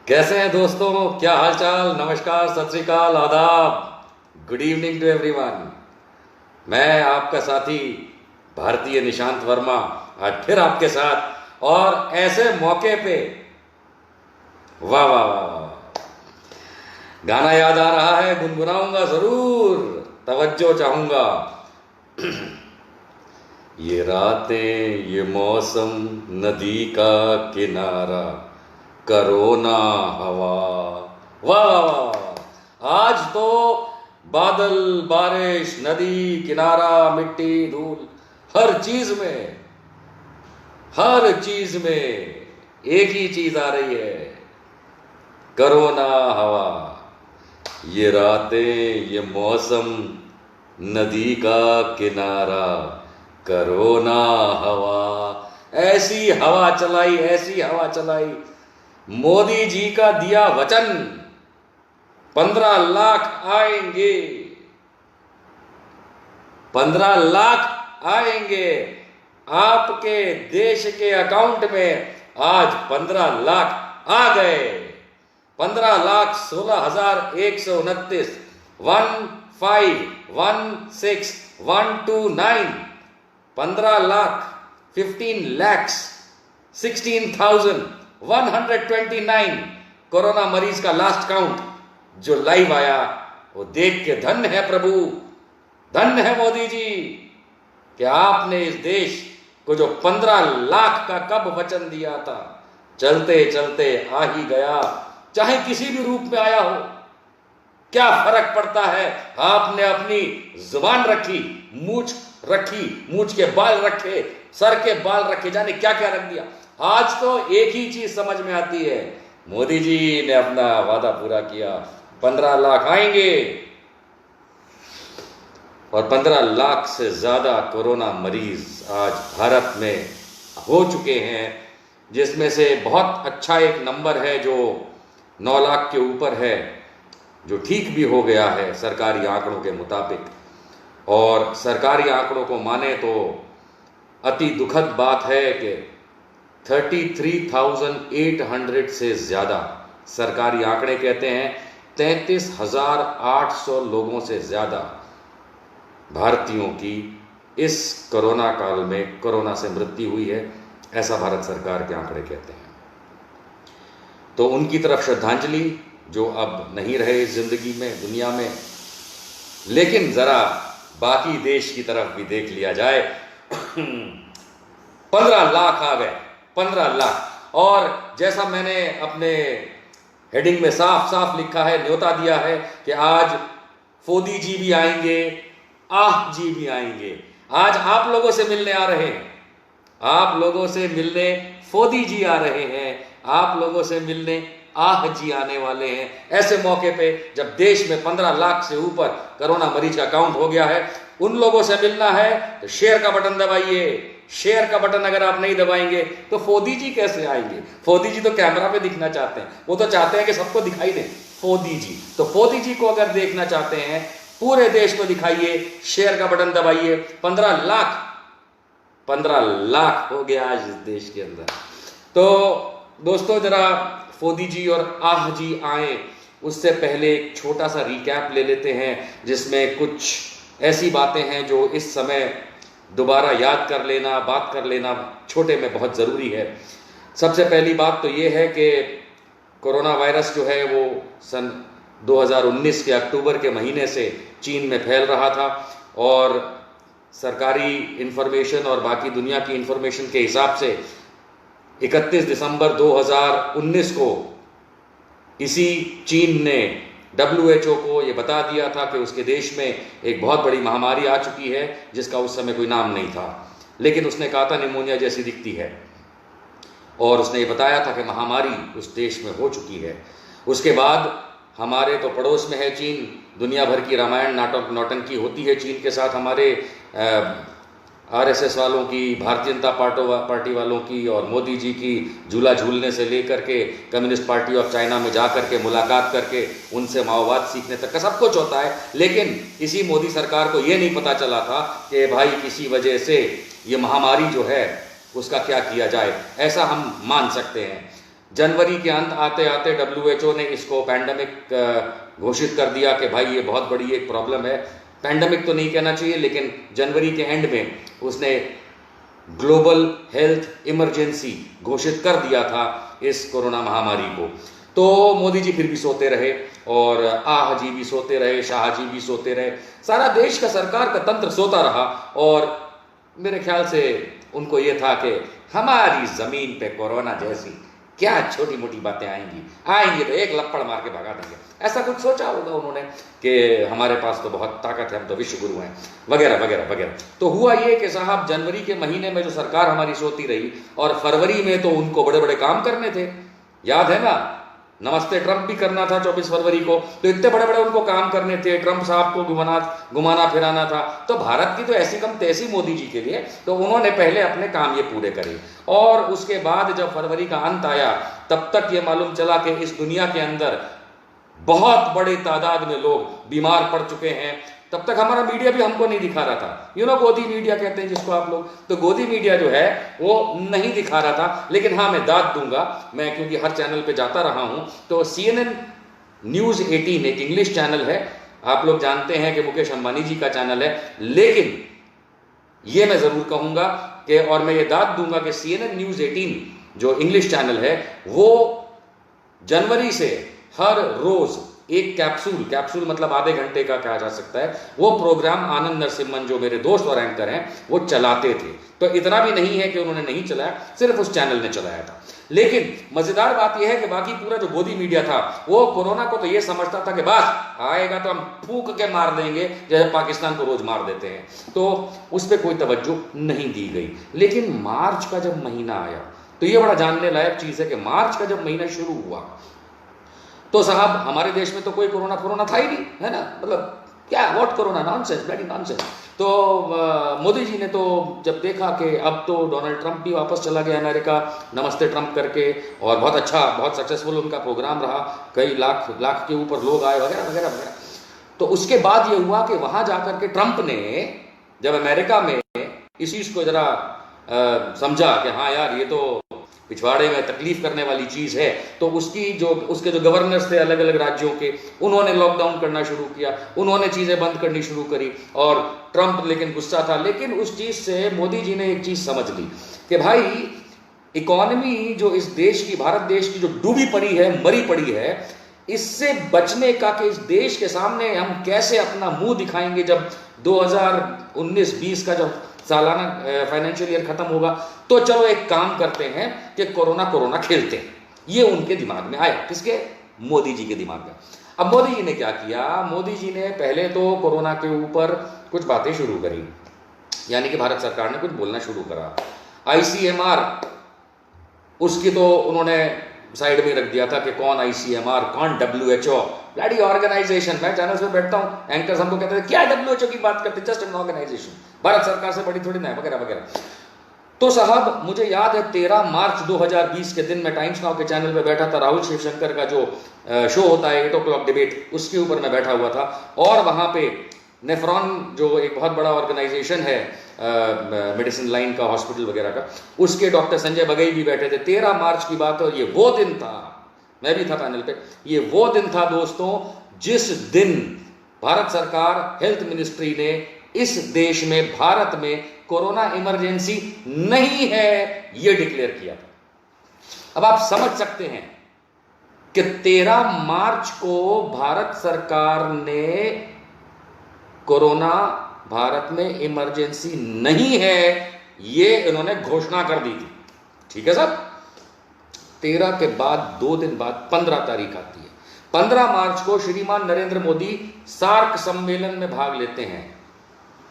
कैसे हैं दोस्तों? क्या हालचाल? नमस्कार, सत श्री अकाल, आदाब, गुड इवनिंग टू एवरीवन। मैं आपका साथी भारतीय निशांत वर्मा आज फिर आपके साथ, और ऐसे मौके पे वाह वाह वाह वाह, गाना याद आ रहा है, गुनगुनाऊंगा जरूर, तवज्जो चाहूंगा। ये रातें, ये मौसम, नदी का किनारा, करो ना हवा। वाह वाह वाह! आज तो बादल, बारिश, नदी, किनारा, मिट्टी, धूल, हर चीज में, हर चीज में एक ही चीज आ रही है, करो ना हवा। ये रातें, ये मौसम, नदी का किनारा, करो ना हवा। ऐसी हवा चलाई, ऐसी हवा चलाई, मोदी जी का दिया वचन, 15 लाख आएंगे, 15 लाख आएंगे आपके देश के अकाउंट में। आज 15 लाख आ गए, 15 लाख 16,129, 1516129, 15 लाख 15 lakhs 16,129 कोरोना मरीज का लास्ट काउंट जो लाइव आया, वो देख के धन्य है प्रभु, धन्य है मोदी जी कि आपने इस देश को जो 15 लाख का कब वचन दिया था, चलते चलते आ ही गया। चाहे किसी भी रूप में आया हो, क्या फर्क पड़ता है? आपने अपनी जुबान रखी, मूछ रखी, मूछ के बाल रखे, सर के बाल रखे, जाने क्या क्या रख दिया। आज तो एक ही चीज समझ में आती है, मोदी जी ने अपना वादा पूरा किया, 15 लाख आएंगे, और 15 लाख से ज्यादा कोरोना मरीज आज भारत में हो चुके हैं, जिसमें से बहुत अच्छा एक नंबर है जो 9 लाख के ऊपर है, जो ठीक भी हो गया है सरकारी आंकड़ों के मुताबिक। और सरकारी आंकड़ों को माने तो अति दुखद बात है कि 33,800 से ज़्यादा, सरकारी आंकड़े कहते हैं 33,800 लोगों से ज़्यादा भारतीयों की इस कोरोना काल में कोरोना से मृत्यु हुई है, ऐसा भारत सरकार के आंकड़े कहते हैं। तो उनकी तरफ श्रद्धांजलि, जो अब नहीं रहे इस जिंदगी में, दुनिया में। लेकिन जरा बाकी देश की तरफ भी देख लिया जाए। 15 लाख आ गए, 15 लाख। और जैसा मैंने अपने हेडिंग में साफ साफ लिखा है, न्योता दिया है कि आज फोदी जी भी आएंगे, आह जी भी आएंगे। आज आप लोगों से मिलने आ रहे हैं, आप लोगों से मिलने फोदी जी आ रहे हैं, आप लोगों से मिलने आह जी आने वाले हैं। ऐसे मौके पे जब देश में 15 लाख से ऊपर कोरोना मरीज का काउंट हो गया है, उन लोगों से मिलना है तो शेयर का बटन दबाइए। शेयर का बटन अगर आप नहीं दबाएंगे तो फोदी जी कैसे आएंगे? फोदी जी तो कैमरा पे दिखना चाहते हैं, वो तो चाहते हैं कि सबको दिखाई दे फोदी जी। तो फोदी जी को अगर देखना चाहते हैं, पूरे देश को दिखाइए, शेयर का बटन दबाइए। 15 लाख, 15 लाख हो गया आज इस देश के अंदर। तो दोस्तों, जरा फोदी जी और आह जी आए, उससे पहले एक छोटा सा रिकैप ले लेते हैं, जिसमें कुछ ऐसी बातें हैं जो इस समय दोबारा याद कर लेना, बात कर लेना छोटे में बहुत ज़रूरी है। सबसे पहली बात तो ये है कि कोरोना वायरस जो है वो सन 2019 के अक्टूबर के महीने से चीन में फैल रहा था, और सरकारी इन्फॉर्मेशन और बाकी दुनिया की इन्फॉर्मेशन के हिसाब से 31 दिसंबर 2019 को इसी चीन ने WHO को ये बता दिया था कि उसके देश में एक बहुत बड़ी महामारी आ चुकी है, जिसका उस समय कोई नाम नहीं था, लेकिन उसने कहा था निमोनिया जैसी दिखती है, और उसने ये बताया था कि महामारी उस देश में हो चुकी है। उसके बाद हमारे तो पड़ोस में है चीन, दुनिया भर की रामायण नाटक नौटंकी होती है चीन के साथ, हमारे RSS वालों की, भारतीय जनता पार्टी वालों की, और मोदी जी की झूला झूलने से लेकर के कम्युनिस्ट पार्टी ऑफ चाइना में जा करके मुलाकात करके उनसे माओवाद सीखने तक का सब कुछ होता है। लेकिन इसी मोदी सरकार को ये नहीं पता चला था कि भाई किसी वजह से ये महामारी जो है उसका क्या किया जाए। ऐसा हम मान सकते हैं। जनवरी के अंत आते आते WHO ने इसको पैंडेमिक घोषित कर दिया कि भाई ये बहुत बड़ी एक प्रॉब्लम है। पैंडेमिक तो नहीं कहना चाहिए, लेकिन जनवरी के एंड में उसने ग्लोबल हेल्थ इमरजेंसी घोषित कर दिया था इस कोरोना महामारी को। तो मोदी जी फिर भी सोते रहे, और आह जी भी सोते रहे, शाह जी भी सोते रहे, सारा देश का सरकार का तंत्र सोता रहा। और मेरे ख्याल से उनको ये था कि हमारी जमीन पे कोरोना जैसी क्या छोटी मोटी बातें आएंगी तो एक लपड़ मार के भगा देंगे, ऐसा कुछ सोचा होगा उन्होंने कि हमारे पास तो बहुत ताकत है, हम तो विश्व गुरु हैं, वगैरह वगैरह वगैरह। तो हुआ ये कि साहब जनवरी के महीने में जो सरकार हमारी सोती रही, और फरवरी में तो उनको बड़े बड़े काम करने थे, याद है ना, नमस्ते ट्रंप भी करना था 24 फरवरी को, तो इतने बड़े बड़े उनको काम करने थे, ट्रंप साहब को घुमाना फिराना था। तो भारत की तो ऐसी कम तैसी मोदी जी के लिए, तो उन्होंने पहले अपने काम ये पूरे करे। और उसके बाद जब फरवरी का अंत आया, तब तक ये मालूम चला कि इस दुनिया के अंदर बहुत बड़ी तादाद में लोग बीमार पड़ चुके हैं। तब तक हमारा मीडिया भी हमको नहीं दिखा रहा था, गोदी मीडिया कहते हैं जिसको आप लोग, तो गोदी मीडिया जो है वो नहीं दिखा रहा था। लेकिन हाँ, मैं दाद दूंगा, मैं क्योंकि हर चैनल पे जाता रहा हूं, तो CNN न्यूज़ 18 एक इंग्लिश चैनल है, आप लोग जानते हैं कि मुकेश अंबानी जी का चैनल है, लेकिन ये मैं जरूर कहूंगा कि, और मैं ये दाद दूंगा कि CNN न्यूज़ 18 जो इंग्लिश चैनल है, वो जनवरी से हर रोज एक कैप्सूल मतलब आधे घंटे का कहा जा सकता है, वो प्रोग्राम आनंद नरसिम्हन जो मेरे दोस्त और एंकर हैं वो चलाते थे। तो इतना भी नहीं है कि उन्होंने नहीं चलाया, सिर्फ उस चैनल ने चलाया था। लेकिन मजेदार बात यह है कि बाकी पूरा जो गोदी मीडिया था वो कोरोना को तो ये समझता था कि बस आएगा तो हम फूंक के मार देंगे, जैसे पाकिस्तान को रोज मार देते हैं, तो उस पर कोई तवज्जो नहीं दी गई। लेकिन मार्च का जब महीना आया, तो ये बड़ा जानने लायक चीज है कि मार्च का जब महीना शुरू हुआ, तो साहब हमारे देश में तो कोई कोरोना था ही नहीं, है ना, मतलब क्या, what corona, nonsense, bloody nonsense. तो मोदी जी ने तो जब देखा कि अब तो डोनाल्ड ट्रंप भी वापस चला गया अमेरिका, नमस्ते ट्रंप करके, और बहुत अच्छा, बहुत सक्सेसफुल उनका प्रोग्राम रहा, कई लाख के ऊपर लोग आए, वगैरह वगैरह वगैरह। तो उसके बाद ये हुआ कि वहां जाकर के ट्रंप ने जब अमेरिका में इस चीज को जरा समझा कि हाँ यार ये तो पिछवाड़े में तकलीफ करने वाली चीज है, तो उसके जो गवर्नर्स थे अलग अलग राज्यों के, उन्होंने लॉकडाउन करना शुरू किया, उन्होंने चीजें बंद करनी शुरू करी। और ट्रंप लेकिन गुस्सा था, लेकिन उस चीज से मोदी जी ने एक चीज समझ ली कि भाई इकोनॉमी जो इस देश की, भारत देश की जो डूबी पड़ी है, मरी पड़ी है, इससे बचने का कि इस देश के सामने हम कैसे अपना मुंह दिखाएंगे जब 2019-20 का जब सालाना फाइनेंशियल ईयर खत्म होगा, तो चलो एक काम करते हैं कि कोरोना खेलते हैं। ये उनके दिमाग में आया, किसके, मोदी जी के दिमाग में। अब मोदी जी ने क्या किया, मोदी जी ने पहले तो कोरोना के ऊपर कुछ बातें शुरू करी, यानी कि भारत सरकार ने कुछ बोलना शुरू करा। ICMR उसकी तो उन्होंने साइड में रख दिया था कि कौन ICMR, कौन WHO, ब्लडी ऑर्गेनाइजेशन। मैं चैनल पे बैठता हूं, एंकर्स हमको कहते हैं क्या WHO की बात करते, जस्ट एन ऑर्गेनाइजेशन, भारत सरकार से बड़ी थोड़ी ना है, वगैरह वगैरह। तो साहब मुझे याद है 13 मार्च 2020 के दिन मैं टाइम्स नाउ के चैनल पे बैठा था, राहुल शिवशंकर का जो शो होता है 8 o'clock डिबेट, उसके ऊपर मैं बैठा हुआ था, और वहां पे नेफ्रॉन जो एक बहुत बड़ा ऑर्गेनाइजेशन है, मेडिसिन लाइन का, हॉस्पिटल वगैरह का, उसके डॉक्टर संजय बगई भी बैठे थे। 13 मार्च की बात है, और ये वो दिन था, मैं भी था पैनल पे, ये वो दिन था दोस्तों जिस दिन भारत सरकार, हेल्थ मिनिस्ट्री ने इस देश में, भारत में कोरोना इमरजेंसी नहीं है ये डिक्लेयर किया था। अब आप समझ सकते हैं कि 13 मार्च को भारत सरकार ने कोरोना भारत में इमरजेंसी नहीं है ये इन्होंने घोषणा कर दी थी, ठीक है साहब। 13 के बाद 2 दिन बाद 15 तारीख आती है। 15 मार्च को श्रीमान नरेंद्र मोदी सार्क सम्मेलन में भाग लेते हैं,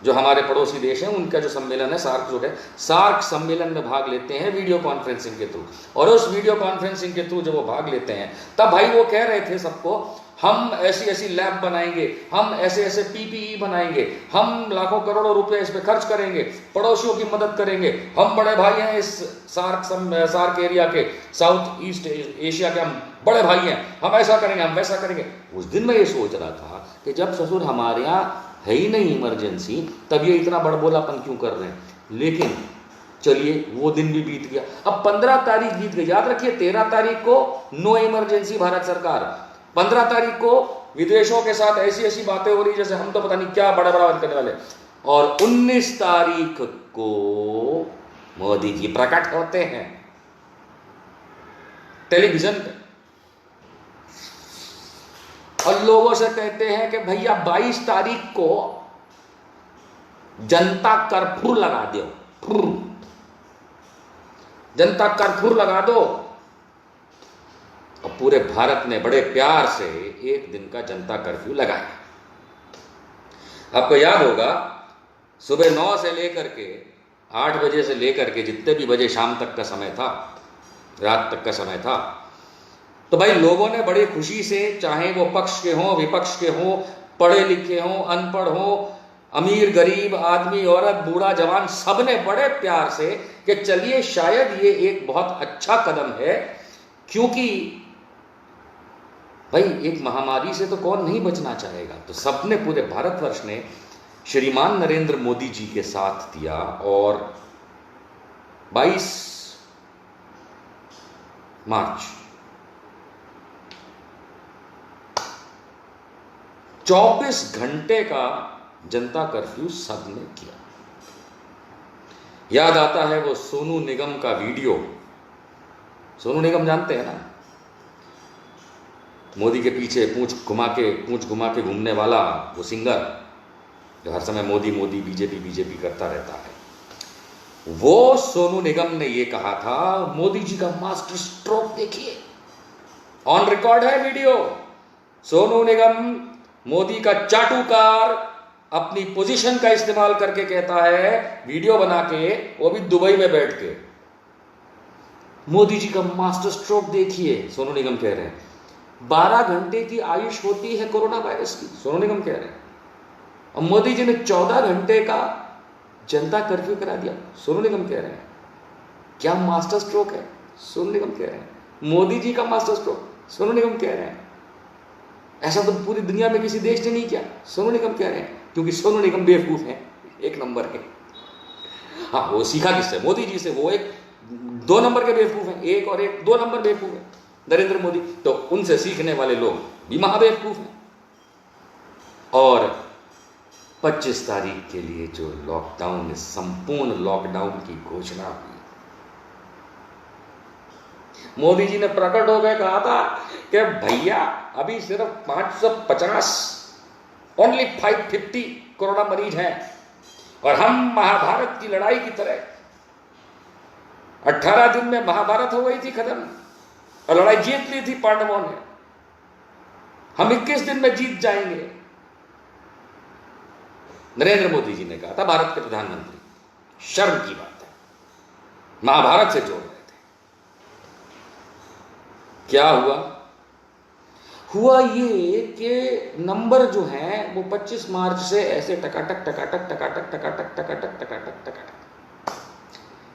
जो हमारे पड़ोसी देश हैं उनका जो सम्मेलन है सार्क, जो है सार्क सम्मेलन में भाग लेते हैं वीडियो कॉन्फ्रेंसिंग के थ्रू। और उस वीडियो कॉन्फ्रेंसिंग के थ्रू जब वो भाग लेते हैं, तब भाई वो कह रहे थे सबको, हम ऐसी ऐसी लैब बनाएंगे, हम ऐसे ऐसे PPE बनाएंगे, हम लाखों करोड़ों रुपए इस पे खर्च करेंगे, पड़ोसियों की मदद करेंगे, हम बड़े भाई हैं इस सार्क एरिया के, साउथ ईस्ट एशिया के हम बड़े भाई हैं, हम ऐसा करेंगे, हम वैसा करेंगे। उस दिन मैं ये सोच रहा था कि जब ससुर हमारे यहाँ है ही नहीं इमरजेंसी, तब ये इतना बड़बोलापन क्यों कर रहे हैं। लेकिन चलिए वो दिन भी बीत गया। अब 15 तारीख बीत गई, याद रखिए 13 तारीख को नो इमरजेंसी भारत सरकार, 15 तारीख को विदेशों के साथ ऐसी ऐसी बातें हो रही जैसे हम तो पता नहीं क्या बड़ा बड़ा करने वाले, और 19 तारीख को मोदी जी प्रकट होते हैं टेलीविजन पे और लोगों से कहते हैं कि भैया 22 तारीख को जनता कर्फ्यू लगा दो, जनता कर्फ्यू लगा दो। और पूरे भारत ने बड़े प्यार से एक दिन का जनता कर्फ्यू लगाया। आपको याद होगा सुबह 9 से लेकर के 8 बजे से लेकर के जितने भी बजे शाम तक का समय था, रात तक का समय था, तो भाई लोगों ने बड़ी खुशी से, चाहे वो पक्ष के हों विपक्ष के हों, पढ़े लिखे हों अनपढ़ हों, अमीर गरीब, आदमी औरत, बूढ़ा जवान, सबने बड़े प्यार से कि चलिए शायद ये एक बहुत अच्छा कदम है, क्योंकि भाई एक महामारी से तो कौन नहीं बचना चाहेगा। तो सबने, पूरे भारतवर्ष ने श्रीमान नरेंद्र मोदी जी के साथ दिया और 22 मार्च 24 घंटे का जनता कर्फ्यू सबने किया। याद आता है वो सोनू निगम का वीडियो, सोनू निगम जानते हैं ना, मोदी के पीछे पूंछ घुमा के घूमने वाला वो सिंगर जो हर समय मोदी मोदी बीजेपी बीजेपी करता रहता है। वो सोनू निगम ने ये कहा था, मोदी जी का मास्टर स्ट्रोक देखिए, ऑन रिकॉर्ड है वीडियो। सोनू निगम मोदी का चाटुकार अपनी पोजीशन का इस्तेमाल करके कहता है, वीडियो बना के, वो भी दुबई में बैठ के, मोदी जी का मास्टर स्ट्रोक देखिए। सोनू निगम कह रहे हैं 12 घंटे की आयुष होती है कोरोना वायरस की, सोनू निगम कह रहे हैं, और मोदी जी ने 14 घंटे का जनता कर्फ्यू करा दिया, सोनू निगम कह रहे हैं। क्या मास्टर स्ट्रोक है, सोनू निगम कह रहे हैं। मोदी जी का मास्टर स्ट्रोक, सोनू निगम कह रहे हैं। ऐसा तो पूरी दुनिया में किसी देश ने नहीं किया, सोनू निगम कह रहे हैं, क्योंकि सोनू निगम बेवकूफ है, एक नंबर के। हाँ, वो सीखा किससे? मोदी जी से। वो एक 2 नंबर के बेवकूफ हैं, एक और एक 2 नंबर बेवकूफ है नरेंद्र मोदी, तो उनसे सीखने वाले लोग भी महाबेवकूफ हैं। और 25 तारीख के लिए जो लॉकडाउन, संपूर्ण लॉकडाउन की घोषणा हुई, मोदी जी ने प्रकट हो गए कहा था कि भैया अभी सिर्फ 550, ओनली 550 कोरोना मरीज हैं, और हम महाभारत की लड़ाई की तरह 18 दिन में महाभारत हो गई थी खत्म, और लड़ाई जीत ली थी पांडवों ने, हम 21 दिन में जीत जाएंगे। नरेंद्र मोदी जी ने कहा था, भारत के प्रधानमंत्री, शर्म की बात है, महाभारत से जोड़ रहे थे। क्या हुआ? हुआ ये कि नंबर जो है वो 25 मार्च से ऐसे टकाटक टकाटक टकाटक टकाटक टकाटक टकाटक टकाटक,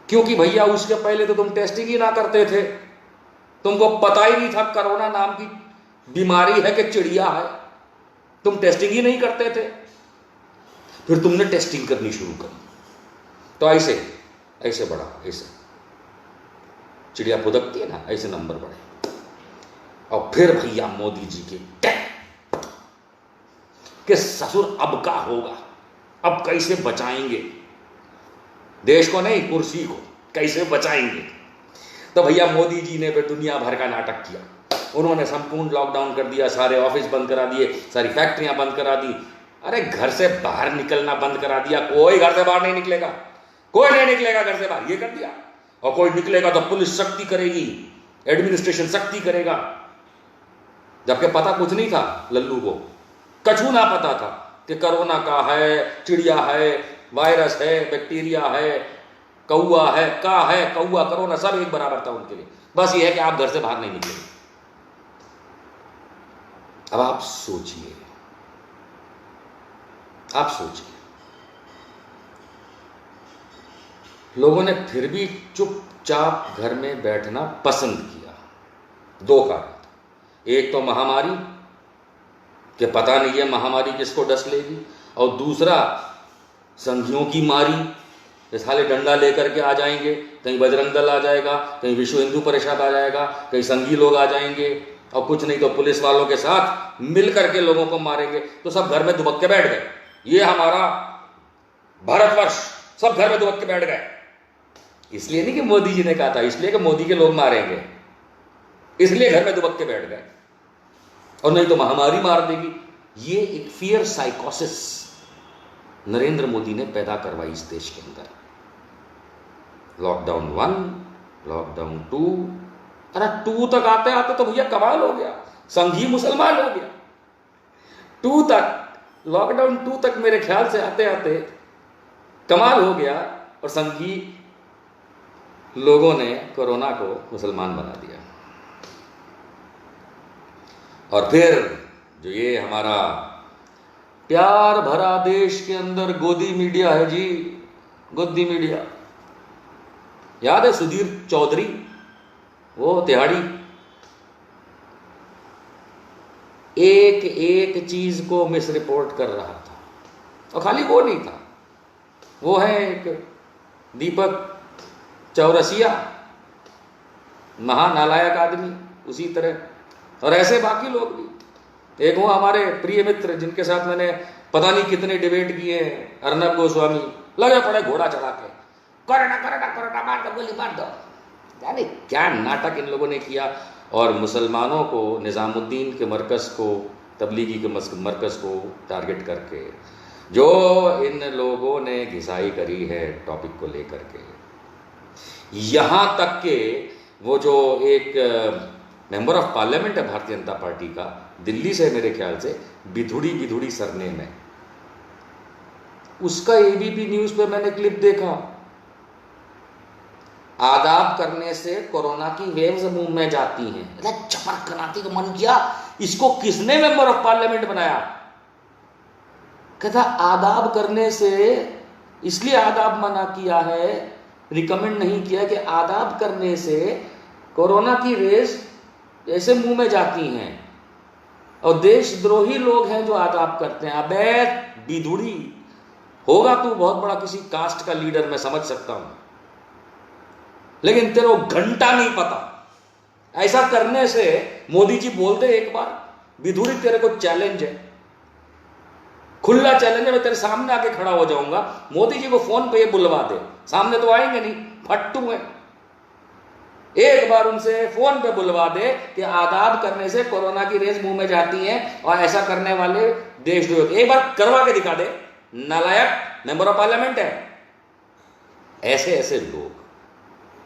क्योंकि भैया उसके पहले तो तुम टेस्टिंग ही ना करते थे, तुमको पता ही नहीं था कोरोना नाम की बीमारी है कि चिड़िया है, तुम टेस्टिंग ही नहीं करते थे, फिर तुमने टेस्टिंग करनी शुरू कर, तो ऐसे ऐसे बढ़ा, ऐसे चिड़िया फुदकती है ना, ऐसे नंबर बढ़े। और फिर भैया मोदी जी के ससुर अब का होगा, अब कैसे बचाएंगे देश को, नहीं कुर्सी को कैसे बचाएंगे। तो भैया मोदी जी ने फिर दुनिया भर का नाटक किया, उन्होंने संपूर्ण लॉकडाउन कर दिया, सारे ऑफिस बंद करा दिए, सारी फैक्ट्रियां बंद करा दी, अरे घर से बाहर निकलना बंद करा दिया, कोई घर से बाहर नहीं निकलेगा, कोई नहीं निकलेगा घर से बाहर, ये कर दिया। और कोई निकलेगा तो पुलिस सख्ती करेगी, एडमिनिस्ट्रेशन सख्ती करेगा, जबकि पता कुछ नहीं था लल्लू को, कछु ना पता था कि कोरोना का है, चिड़िया है, वायरस है, बैक्टीरिया है, कौआ है, का है, कौआ कोरोना सब एक बराबर था उनके लिए, बस ये है कि आप घर से बाहर नहीं निकलेंगे। अब आप सोचिए, आप सोचिए, लोगों ने फिर भी चुपचाप घर में बैठना पसंद किया। 2 कारण, एक तो महामारी कि पता नहीं है महामारी किसको डस लेगी, और दूसरा संधियों की मारी, ये साले डंडा लेकर के आ जाएंगे, कहीं बजरंग दल आ जाएगा, कहीं विश्व हिंदू परिषद आ जाएगा, कहीं संघी लोग आ जाएंगे, और कुछ नहीं तो पुलिस वालों के साथ मिल करके लोगों को मारेंगे। तो सब घर में दुबक के बैठ गए। ये हमारा भारतवर्ष, सब घर में दुबक के बैठ गए। इसलिए नहीं कि मोदी जी ने कहा था, इसलिए कि मोदी के लोग मारेंगे, इसलिए घर में दुबक के बैठ गए, और नहीं तो महामारी मार देगी। ये एक फियर साइकोसिस नरेंद्र मोदी ने पैदा करवाई इस देश के अंदर। लॉकडाउन 1, लॉकडाउन 2, अरे 2 तक आते आते तो भैया कमाल हो गया, संघी मुसलमान हो गया। 2 तक, लॉकडाउन 2 तक मेरे ख्याल से आते आते कमाल हो गया, और संघी लोगों ने कोरोना को मुसलमान बना दिया। और फिर जो ये हमारा प्यार भरा देश के अंदर गोदी मीडिया है जी, गोदी मीडिया, याद है सुधीर चौधरी, वो तिहाड़ी, एक एक चीज को मिस रिपोर्ट कर रहा था। और खाली वो नहीं था, वो है एक दीपक चौरसिया, महानालायक आदमी उसी तरह, और ऐसे बाकी लोग भी। एक वो हमारे प्रिय मित्र जिनके साथ मैंने पता नहीं कितने डिबेट किए हैं, अर्नब गोस्वामी, लगे पड़े घोड़ा चढ़ा के, कोरोना कोरोना कोरोना मार दो, गोली मार दो, यानी क्या नाटक इन लोगों ने किया। और मुसलमानों को, निज़ामुद्दीन के मरकज़ को, तबलीगी के मरकज़ को टारगेट करके जो इन लोगों ने घिसाई करी है टॉपिक को लेकर के, यहाँ तक के वो जो एक मेंबर ऑफ पार्लियामेंट है भारतीय जनता पार्टी का, दिल्ली से मेरे ख्याल से, बिधुड़ी सरनेम है उसका, एबीपी न्यूज पे मैंने क्लिप देखा, आदाब करने से कोरोना की वेव्स मुंह में जाती हैं। चपक कराती का मन किया, इसको किसने मेंबर ऑफ पार्लियामेंट बनाया? कहता आदाब करने से, इसलिए आदाब मना किया है, रिकमेंड नहीं किया कि आदाब करने से कोरोना की रेस ऐसे मुंह में जाती हैं, और देशद्रोही लोग हैं जो आदाब करते हैं। अबे बिधुड़ी, होगा तू बहुत बड़ा किसी कास्ट का लीडर, मैं समझ सकता हूं, लेकिन तेरे को घंटा नहीं पता। ऐसा करने से मोदी जी बोलते एक बार, बिधुड़ी तेरे को चैलेंज है, खुला चैलेंज है, मैं तेरे सामने आके खड़ा हो जाऊंगा, मोदी जी को फोन पे ये बुलवा दे, सामने तो आएंगे नहीं, फट्टू है, एक बार उनसे फोन पे बुलवा दे कि आदाब करने से कोरोना की रेस मुंह में जाती है, और ऐसा करने वाले देशद्रोही, एक बार करवा के दिखा दे, नालायक मेंबर ऑफ पार्लियामेंट है। ऐसे ऐसे लोग,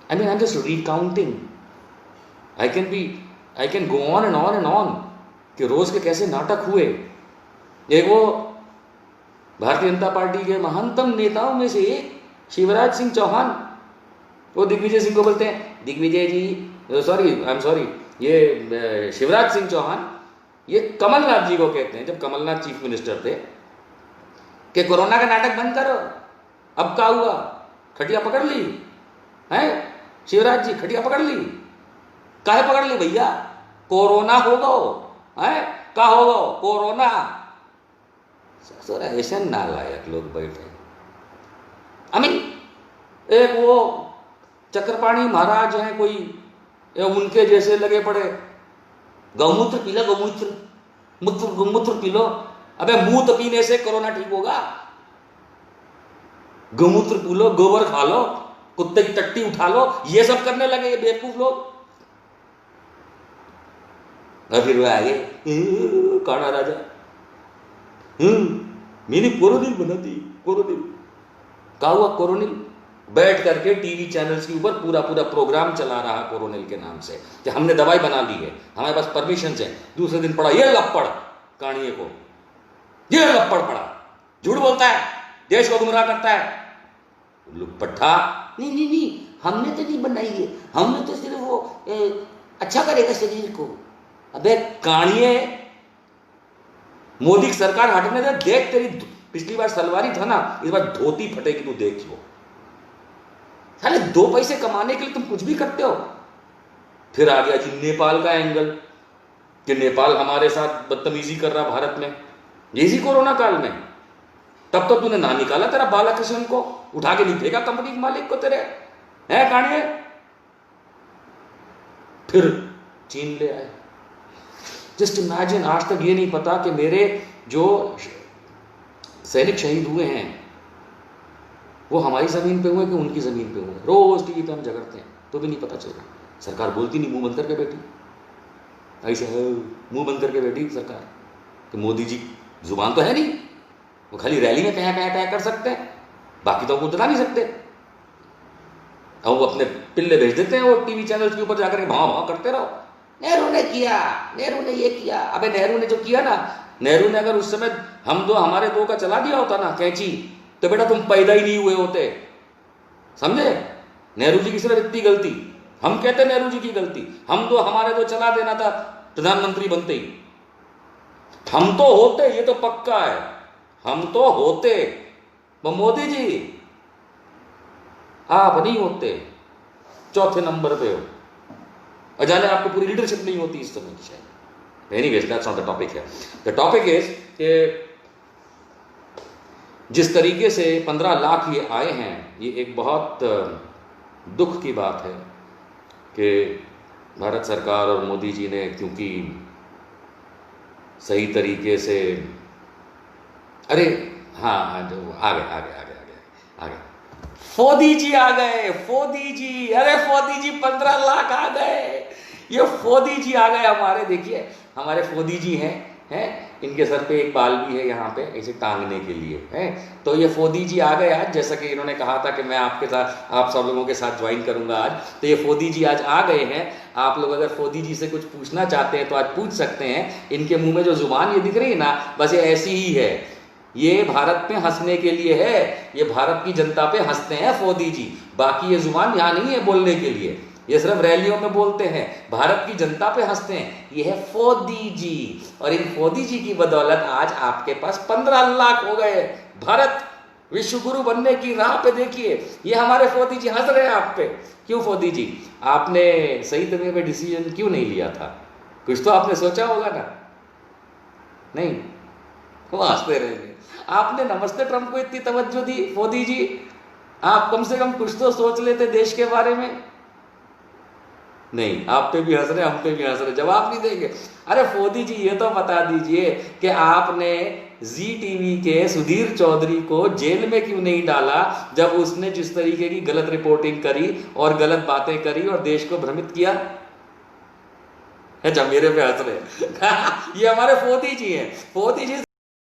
I mean I am just recounting, I can go on and on and on कि रोज के कैसे नाटक हुए। एक वो भारतीय जनता पार्टी के महानतम नेताओं में से एक शिवराज सिंह चौहान, वो दिग्विजय सिंह को बोलते हैं दिग्विजय जी, सॉरी आई एम सॉरी, ये शिवराज सिंह चौहान ये कमलनाथ जी को कहते हैं, जब कमलनाथ चीफ मिनिस्टर थे, कि कोरोना का नाटक बंद करो। अब क्या हुआ, खटिया पकड़ ली है शिवराज जी, खटिया पकड़ ली, काहे पकड़ ली भैया, कोरोना हो गो है, का हो गो कोरोना। सर ऐसे नालायक लोग बैठे, आई मीन एक वो चक्रपाणी महाराज हैं कोई, उनके जैसे लगे पड़े, गौमूत्र पी लो, गौमूत्र पी लो। अबे मूत्र पीने से कोरोना ठीक होगा? गौमूत्र पी लो, गोबर खा लो, कुत्ते की टट्टी उठा लो, ये सब करने लगे ये बेवकूफ लोग। और फिर वो आगे काड़ा राजा, मैंने कोरोनिल बना दी, कोरोनिल क्या हुआ, कोरोनिल बैठ करके टीवी चैनल्स के ऊपर पूरा पूरा प्रोग्राम चला रहा कोरोनिल के नाम से कि हमने दवाई बना ली है, हमारे पास परमिशन है। दूसरे दिन पड़ा ये लपड़ कानिए को, ये लपड़ पड़ा, झूठ बोलता है, देश को गुमराह करता है, लुपट्ठा। नहीं हमने तो नहीं बनाई है, हमने तो सिर्फ वो अच्छा करेगा शरीर को। अबे कानिए, मोदी की सरकार हटने दे, देख तेरी पिछली बार सलवारी था ना, इस बार धोती फटेगी, तू देख लो। साले 2 पैसे कमाने के लिए तुम कुछ भी करते हो। फिर आ गया जी नेपाल का एंगल कि नेपाल हमारे साथ बदतमीजी कर रहा भारत में, इसी कोरोना काल में। तब तो तूने ना निकाला तेरा बालाकृष्णन को, उठा के नहीं फेंका कंपनी के मालिक को तेरे, है काणिए, फिर चीन ले आए। जस्ट इमेजिन, आज तक ये नहीं पता कि मेरे जो सैनिक शहीद हुए हैं वो हमारी जमीन पे हुए कि उनकी जमीन पे हुए। रोज टीवी पे हम झगड़ते हैं तो भी नहीं पता चल रहा। सरकार बोलती नहीं, मुंह बंद करके बैठी, ऐसे मुंह बंद करके बैठी सरकार कि मोदी जी जुबान तो है नहीं, वो खाली रैली में कह कर सकते हैं, बाकी तो वो बता नहीं सकते। और वो अपने पिल्ले भेज देते हैं वो टीवी चैनल के ऊपर जाकर भाव भाव करते रहो, नेहरू ने किया, नेहरू ने ये किया। अबे नेहरू ने जो किया ना, नेहरू ने अगर उस समय हमारे दो का चला दिया होता ना कैंची, तो बेटा तुम पैदा ही नहीं हुए होते, समझे। नेहरू जी की सिर्फ इतनी गलती, हम कहते नेहरू जी की गलती, हमारे दो चला देना था प्रधानमंत्री बनते ही। हम तो होते, ये तो पक्का है, हम तो होते, वो मोदी जी आप नहीं होते, चौथे नंबर पे हो, और जाने आपको पूरी लीडरशिप नहीं होती इस समय की शायद। Anyways, that's not the topic है। द टॉपिक इज कि जिस तरीके से 15 लाख ये आए हैं, ये एक बहुत दुख की बात है कि भारत सरकार और मोदी जी ने, क्योंकि सही तरीके से, अरे हाँ जो आ गए फोदी जी आ गए, फोदी जी, अरे फोदी जी 15 लाख आ गए, ये फोदी जी आ गए हमारे। देखिए हमारे फोदी जी हैं, इनके सर पे एक बाल भी है यहाँ पे ऐसे टांगने के लिए है। तो ये फोदी जी आ गए आज, जैसा कि इन्होंने कहा था कि मैं आपके साथ, आप सब लोगों के साथ ज्वाइन करूंगा आज, तो ये फोदी जी आज आ गए हैं। आप लोग अगर फोदी जी से कुछ पूछना चाहते हैं तो आज पूछ सकते हैं। इनके मुंह में जो जुबान ये दिख रही है ना, बस ये ऐसी ही है, ये भारत पे हंसने के लिए है, ये भारत की जनता पे हंसते हैं फोदी जी। बाकी ये जुबान यहाँ नहीं है बोलने के लिए, ये सिर्फ रैलियों में बोलते हैं, भारत की जनता पे हंसते हैं। ये है फोदी जी, और इन फोदी जी की बदौलत आज आपके पास 15 लाख हो गए। भारत विश्व गुरु बनने की राह पे देखिए, ये हमारे फोदी जी हंस रहे हैं आप पे। क्यों फोदी जी, आपने सही तरीके पे डिसीजन क्यों नहीं लिया था? कुछ तो आपने सोचा होगा ना, नहीं? वो हंसते रहेंगे। आपने नमस्ते ट्रंप को इतनी तवज्जो दी फोदी जी, आप कम से कम कुछ तो सोच लेते देश के बारे में। नहीं, आप पे भी हंस रहे, हम पे भी हंस रहे, जवाब नहीं देंगे। अरे फोदी जी ये तो बता दीजिए कि आपने जी टीवी के सुधीर चौधरी को जेल में क्यों नहीं डाला, जब उसने जिस तरीके की गलत रिपोर्टिंग करी और गलत बातें करी और देश को भ्रमित किया। अच्छा मेरे पे हंस रहे ये हमारे फोदी जी हैं। फोदी जी